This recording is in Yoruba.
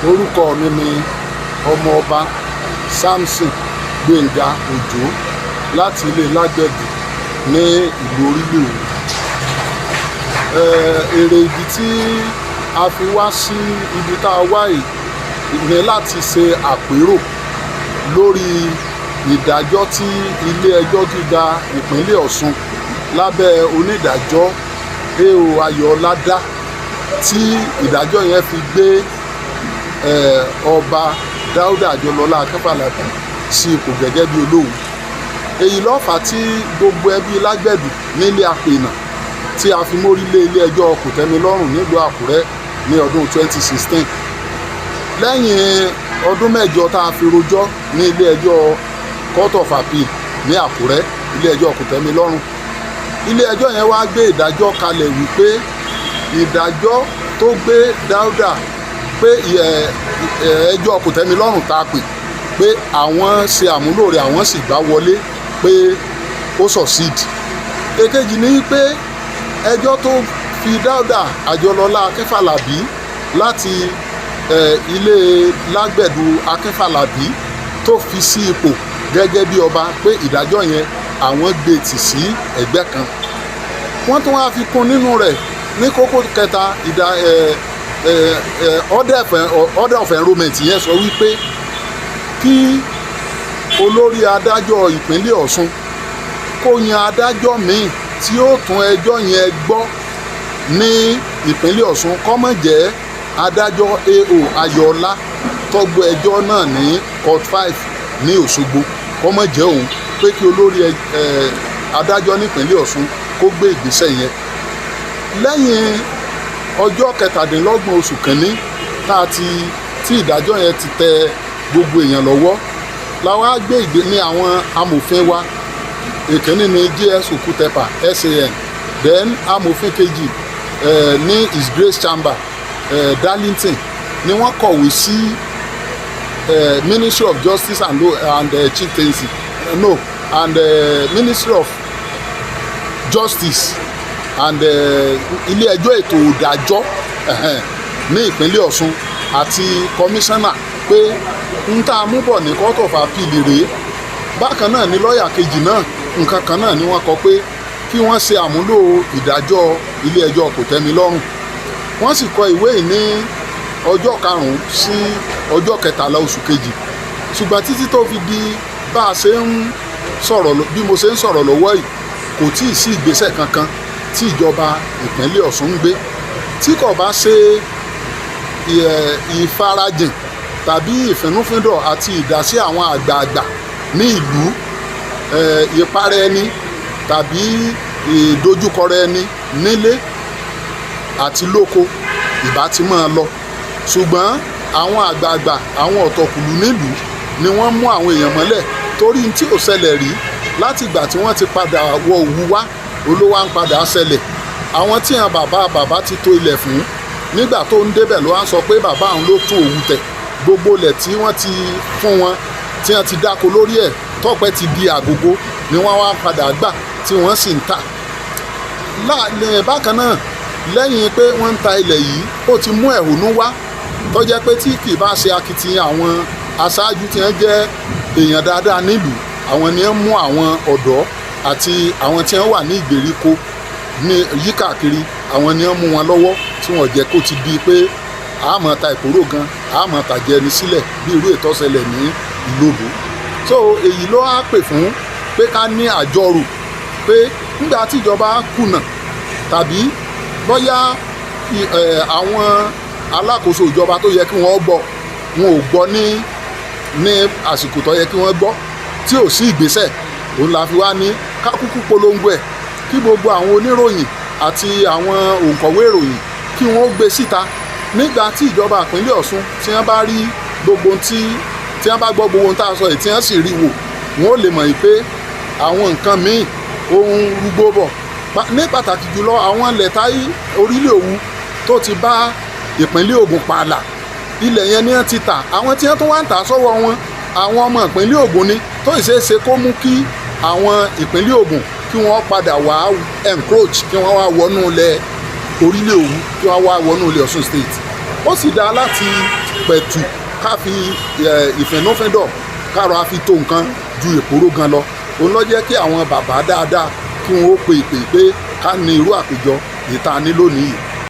Orúkọ mi ni ọmọọba Samson Gbénga Òjó láti ilé Lágbẹ̀dẹ ní ìlú Orílẹ̀ Òwú. Èrè ìdí tí a fi wá sí ibi tá a wá yìí ni láti ṣe àpérò lórí ìdájọ́ tí ilé ẹjọ́ gíga ìpínlẹ̀ Ọ̀ṣun lábẹ́ onídàájọ́ A.O. Ayọ̀ọ́lá dá tí ìdájọ́ yẹn fi gbé ọba Dáúdà Àjọlọ́lá Akínfàlàbí sí ipò gẹ́gẹ́ bí Olówu. Èyí ló fà tí gbogbo ẹbí Lágbẹ̀dẹ nílé Apènà tí a fi mórí lé ilé ẹjọ́ kòtẹ́milọ́rùn nílùú Àkúrẹ́ ní ọdún 2016. Lẹ́yìn ọdún mẹ́jọ tá a fi rojọ́ ní ilé ẹjọ́ Court of Appeal ní Àkúrẹ́, ilé ẹjọ́ kòtẹ́milọ́rùn, ilé ẹjọ́ yẹn wá gbé ìdájọ́ kalẹ̀ wípé ìdájọ́ tó gbé Dáúdà pé ẹjọ́ kòtẹ́milọ́rùn tá a pé àwọn ṣe àmúlò rẹ̀, àwọn sì gbà wọlé pé ó succeed. Èkejì ni pé ẹjọ́ tó fi Dáúdà Àjọlọ́lá Akínfàlàbí láti ilé Lágbẹ̀dẹ Akínfàlàbí tó fi sí ipò gẹ́gẹ́ bí ọba pé ìdájọ́ yẹn àwọn gbé tì sí ẹgbẹ́ kan. Wọ́n tún wá fi kún nínú rẹ̀ ní kókó kẹta order of enrolment yẹn sọ wípé kí olórí adájọ́ ìpínlẹ̀ Ọ̀ṣun kó yan adájọ́ míì tí ó tún ẹjọ́ yẹn gbọ́ ní ìpínlẹ̀ Ọ̀ṣun, kó má jẹ́ adájọ́ A.O. Ayọ̀ọ́lá tó gbọ́ ẹjọ́ náà ní court 5 ní Òṣogbo, kó má jẹ́ òun, pé kí olórí adájọ́ nípínlẹ̀ Ọ̀ṣun kó gbé ìgbésẹ̀ yẹn. Lẹ́yìn ọjọ́ 17 oṣù kìíní tí ìdájọ́ yẹn ti tẹ gbogbo èèyàn lọ́wọ́, la wá gbé ní àwọn amòfin wa. Ìkíní ni J.S. Okutepa SAN, then amòfin kejì ní His Grace Chamber Darlington ni wọ́n kọ̀wé sí Ministry of Justice and Chieftaincy and Ministry of Justice and ilé ẹjọ́ ètò ìdájọ́ ní ìpínlẹ̀ Ọ̀ṣun àti kọmíṣánná pé ń tá a mú bọ̀ ní Court of Appeal rèé. Bákan náà ni lọ́ọ̀yà kejì náà nǹkan kan náà ni wọ́n kọ pé kí wọ́n ṣe àmúlò ìdájọ́ ilé ẹjọ́ kòtẹ́milọ́rùn. Wọ́n sì kọ ìwé yìí ní ọjọ́ 5 sí ọjọ́ 13 oṣù kejì. Ṣùgbọ́n títí tó fi di bá a ṣe ń sọ̀rọ̀, bí mo ṣe ń sọ̀rọ̀ lọ́wọ́ yìí, kò tí ì sí ìgbésẹ̀ kankan tí ìjọba ìpínlẹ̀ Ọ̀ṣun ń gbé. Tí kò bá ṣe ìfarajìn tàbí ìfínúfíndọ̀ àti ìdásí àwọn àgbààgbà ní ìlú, ìparẹ́ ẹni tàbí ìdojúkọrẹ ẹni nílé àti lóko ìbá ti máa lọ. Ṣùgbọ́n àwọn àgbààgbà, àwọn ọ̀tọ̀kùlú nílùú ni wọ́n mú àwọn èèyàn mọ́lẹ̀ torí tí ò ṣẹlẹ̀ rí láti ìgbà tí wọ́n ti padà wọ Òwu wá, olówó ń padà ṣẹlẹ̀. Àwọn tí àwọn bàbá ti tó ilẹ̀ fún, nígbà tó ń débẹ̀ ló wá sọ pé bàbá àwọn ló tún Òwu tẹ̀. Gbogbo ilẹ̀ tí wọ́n ti fún wọn, tí wọ́n ti dáko lórí ẹ̀, tọ́pẹ́ ti di àgógó ni wọ́n wá padà gbà tí wọ́n sì ń tà. Bákan náà, lẹ́yìn pé wọ́n ń ta ilẹ̀ yìí, ó ti mú ẹ̀hónú wá tó jẹ́ pé tí kì í bá ṣe akitiyan àwọn aṣáájú tí wọ́n jẹ́ èèyàn dáadáa nílùú, àwọn ni wọ́n mú àwọn ọ̀dọ́ àti àwọn tí wọ́n wà ní ìgbèríko ní yíkàkiri, àwọn ni wọ́n mú wọn lọ́wọ́ tí wọ́n jẹ́ kó ti di pé àmọ́ ta ìkóró gan, àmọ́ tàjẹ́ ẹni sílẹ̀ bí irú ètò ṣẹlẹ̀ ní Ìlóbù. So èyí ló á pè fún pé ká ní àjọrò pé nígbà tí ìjọba kùnà tàbí bóyá àwọn alákòóso ìjọba tó yẹ kí wọ́n gbọ́, wọn ò gbọ́ ní àsìkò tó yẹ kí wọ́n gbọ́, tí ò sí ìgbésẹ̀, òun la fi wá ní ká kúkú polongo ẹ̀ kí gbogbo àwọn oníròyìn àti àwọn òǹkọ̀wé ìròyìn kí wọ́n gbé síta. Nígbà tí ìjọba ìpínlẹ̀ Ọ̀ṣun tí wọ́n bá rí gbogbo tí wọ́n bá gbọ́ gbogbo tá a sọ yìí, tí wọ́n sì rí wò, wọ́n ó lè mọ̀ pé àwọn nǹkan míì ohun rúgbó bọ̀. Ní pàtàkì jùlọ àwọn ilẹ̀ táyé Orílẹ̀ Òwu tó ti bá ìpínlẹ̀ Ògùn pààlà, ilẹ̀ yẹn ni wọ́n ti tà. Àwọn tí wọ́n tún wá ń tà sọ́wọ́ wọn, àwọn ọmọ ìpínlẹ̀ Ògùn ni, tó ìṣeéṣe kó mú kí àwọn ìpínlẹ̀ Ògùn kí wọ́n padà wá encroach, kí wọ́n wá wọnú ilẹ̀ Orílẹ̀ Òwu, kí wọ́n wá wọnú ilẹ̀ Ọ̀ṣun state. Ó sì dá láti pẹ̀tù ká fi ìfẹ̀núfíndọ̀ káàrọ̀ á fi tó nǹkan ju èkóró gan lọ. Òun ló jẹ́ kí àwọn bàbá dáadáa kí wọ́n ó pe ìpè pé ká ní irú àpéjọ èyí tá a ní lónìí yìí.